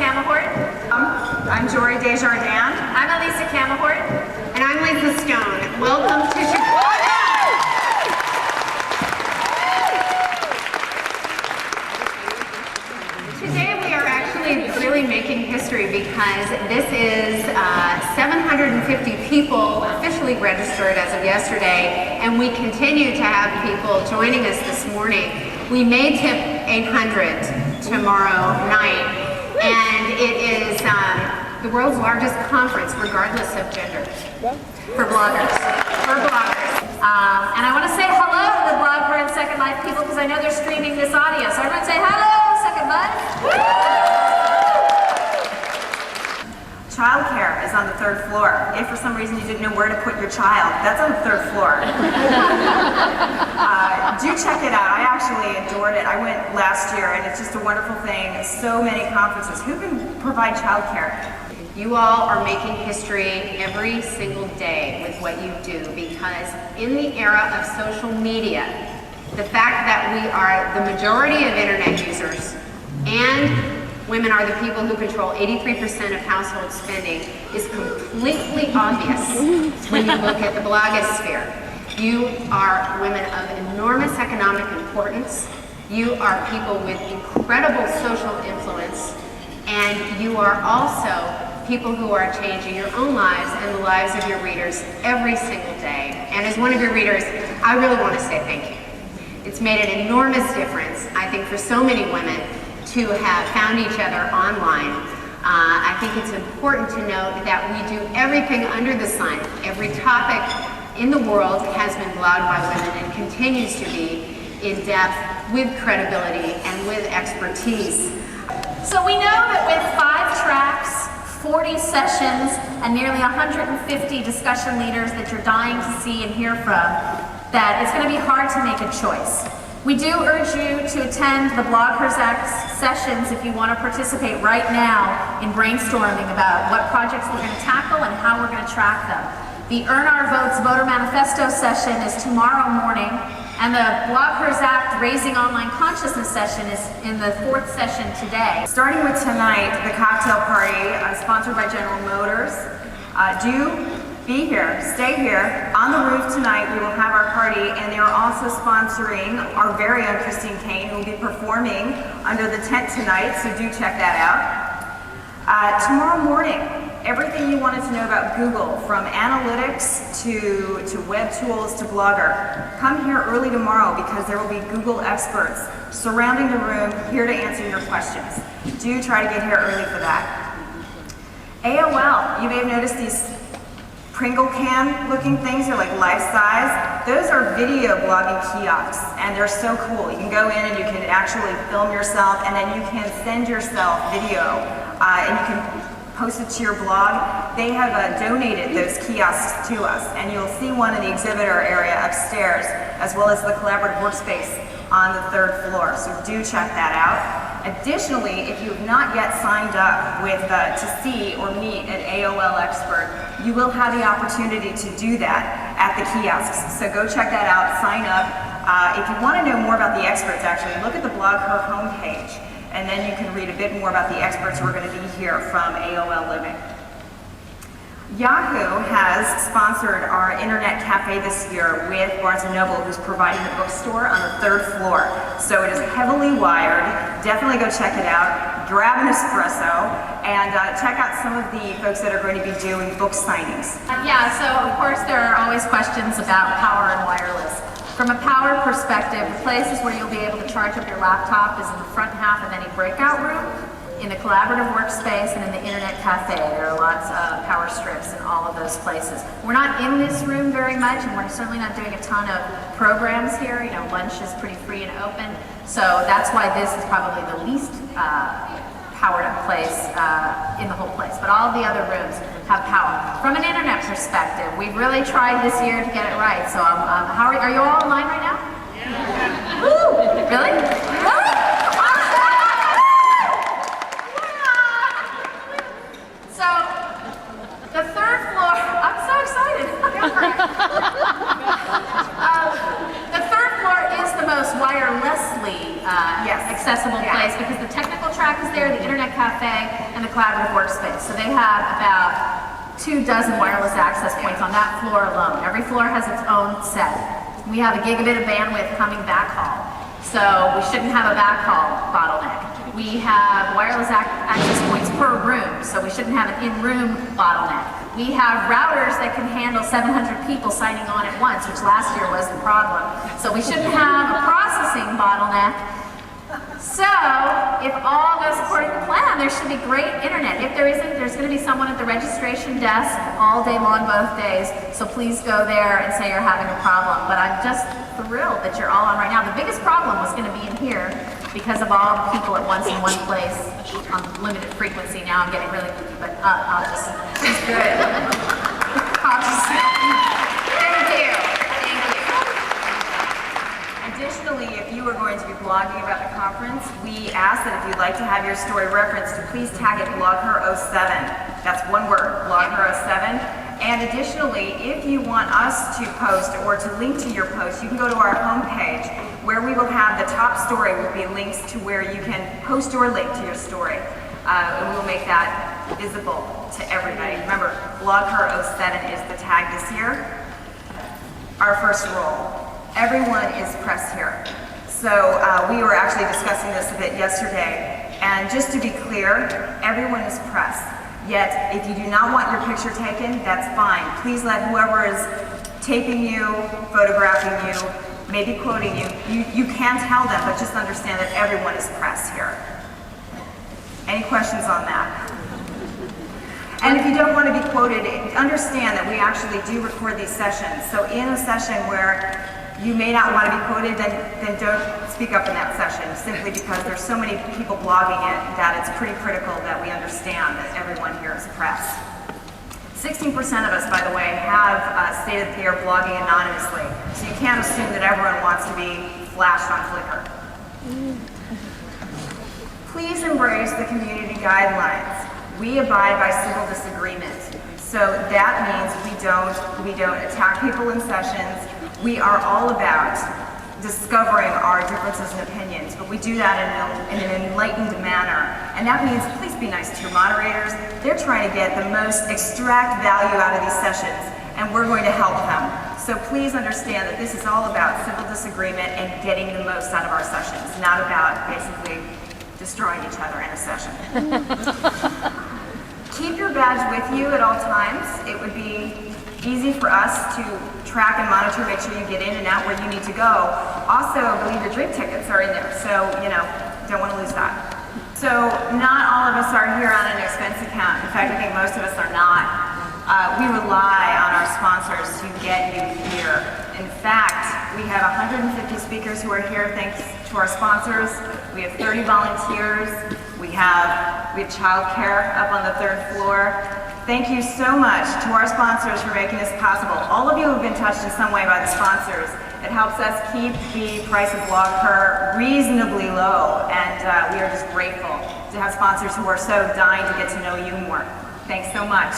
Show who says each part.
Speaker 1: Camahort.
Speaker 2: I'm Jory de Jardins.
Speaker 1: I'm Elisa Camahort.
Speaker 3: And I'm Lisa Stone. Welcome to Chicago. Today we are actually really making history because this is 750 people officially registered as of yesterday, and we continue to have people joining us this morning. We may tip 800 tomorrow night, and it is the world's largest conference, regardless of gender, for bloggers. And I want to say hello to the BlogHer and Second Life people because I know they're streaming this audio. So everyone say hello, Second Life.
Speaker 2: Childcare is on the 3rd floor. If for some reason you didn't know where to put your child, that's on the 3rd floor. Do check it out. I actually adored it. I went last year and it's just a wonderful thing. So many conferences. Who can provide childcare?
Speaker 3: You all are making history every single day with what you do, because in the era of social media, the fact that we are the majority of internet users and women are the people who control 83% of household spending is completely obvious when you look at the blogosphere. You are women of enormous economic importance. You are people with incredible social influence. And you are also people who are changing your own lives and the lives of your readers every single day. And as one of your readers, I really want to say thank you. It's made an enormous difference, I think, for so many women to have found each other online. I think it's important to note that we do everything under the sun. Every topic in the world has been blogged by women and continues to be in depth, with credibility, and with expertise.
Speaker 1: So we know that with 5 tracks, 40 sessions, and nearly 150 discussion leaders that you're dying to see and hear from, that it's going to be hard to make a choice. We do urge you to attend the BlogHer07 sessions if you want to participate right now in brainstorming about what projects we're going to tackle and how we're going to track them. The Earn Our Votes Voter Manifesto session is tomorrow morning, and the BlogHer07 Raising Online Consciousness session is in the 4th session today.
Speaker 2: Starting with tonight, the cocktail party sponsored by General Motors. Do be here, stay here. On the roof tonight, we will have our party, and they are also sponsoring our very own Christine Kane, who will be performing under the tent tonight, so do check that out. Tomorrow morning, everything you wanted to know about Google, from analytics to web tools to Blogger. Come here early tomorrow because there will be Google experts surrounding the room here to answer your questions. Do try to get here early for that. AOL, you may have noticed these Pringle can looking things. They're like life size. Those are video blogging kiosks, and they're so cool. You can go in and you can actually film yourself, and then you can send yourself video, and you can post it to your blog. They have donated those kiosks to us, and you'll see one in the exhibitor area upstairs, as well as the collaborative workspace on the 3rd floor, so do check that out. Additionally, if you have not yet signed up with to see or meet an AOL expert, you will have the opportunity to do that at the kiosks, so go check that out, sign up. If you want to know more about the experts, actually, look at the BlogHer homepage, and then you can read a bit more about the experts who are going to be here from AOL Living. Yahoo has sponsored our internet cafe this year with Barnes & Noble, who's providing the bookstore on the 3rd floor. So it is heavily wired. Definitely go check it out. Grab an espresso and check out some of the folks that are going to be doing book signings.
Speaker 1: Yeah, so of course there are always questions about power and wireless. From a power perspective, the places where you'll be able to charge up your laptop is in the front half of any breakout room, in the collaborative workspace, and in the internet cafe. There are lots of power strips in all of those places. We're not in this room very much, and we're certainly not doing a ton of programs here. You know, lunch is pretty free and open, so that's why this is probably the least powered up place in the whole place. But all of the other rooms have power. From an internet perspective, we've really tried this year to get it right. So are you all online right now? Yeah. Woo! Really? So, the 3rd floor, I'm so excited. The 3rd floor is the most wirelessly accessible place because the technical track is there, the internet cafe, and the collaborative workspace. So they have about 24 wireless access points on that floor alone. Every floor has its own set. We have a gigabit of bandwidth coming backhaul, so we shouldn't have a backhaul bottleneck. We have wireless access points per room, so we shouldn't have an in-room bottleneck. We have routers that can handle 700 people signing on at once, which last year was the problem. So we shouldn't have a processing bottleneck. So if all goes according to plan, there should be great internet. If there isn't, there's going to be someone at the registration desk all day long, both days. So please go there and say you're having a problem. But I'm just thrilled that you're all on right now. The biggest problem was going to be in here because of all the people at once in one place on limited frequency. Now I'm getting really geeky, but I'll just, it's good. I'll just, thank you.
Speaker 2: Additionally, if you are going to be blogging about the conference, we ask that if you'd like to have your story referenced, to please tag it BlogHer07. That's one word, BlogHer07. And additionally, if you want us to post or to link to your post, you can go to our homepage where we will have the top story will be links to where you can post your link to your story. And we will make that visible to everybody. Remember, BlogHer07 is the tag this year. Our first rule. Everyone is press here. So we were actually discussing this a bit yesterday, and just to be clear, everyone is press. Yet, if you do not want your picture taken, that's fine. Please let whoever is taping you, photographing you, maybe quoting you, you can tell them, but just understand that everyone is press here. Any questions on that? And if you don't want to be quoted, understand that we actually do record these sessions. So in a session where you may not want to be quoted, then don't speak up in that session, simply because there's so many people blogging it that it's pretty critical that we understand that everyone here is press. 16% of us, by the way, have stated that they are blogging anonymously, so you can't assume that everyone wants to be flashed on Flickr. Please embrace the community guidelines. We abide by civil disagreement, so that means we don't attack people in sessions. We are all about discovering our differences in opinions, but we do that in an enlightened manner. And that means please be nice to your moderators. They're trying to get the most extract value out of these sessions, and we're going to help them. So please understand that this is all about civil disagreement and getting the most out of our sessions, not about basically destroying each other in a session. Keep your badge with you at all times. It would be easy for us to track and monitor, make sure you get in and out where you need to go. Also, I believe your drink tickets are in there, so, don't want to lose that. So, not all of us are here on an expense account. In fact, I think most of us are not. We rely on our sponsors to get you here. In fact, we have 150 speakers who are here thanks to our sponsors. We have 30 volunteers. We have childcare up on the 3rd floor. Thank you so much to our sponsors for making this possible. All of you have been touched in some way by the sponsors. It helps us keep the price of BlogHer reasonably low, and we are just grateful to have sponsors who are so dying to get to know you more. Thanks so much.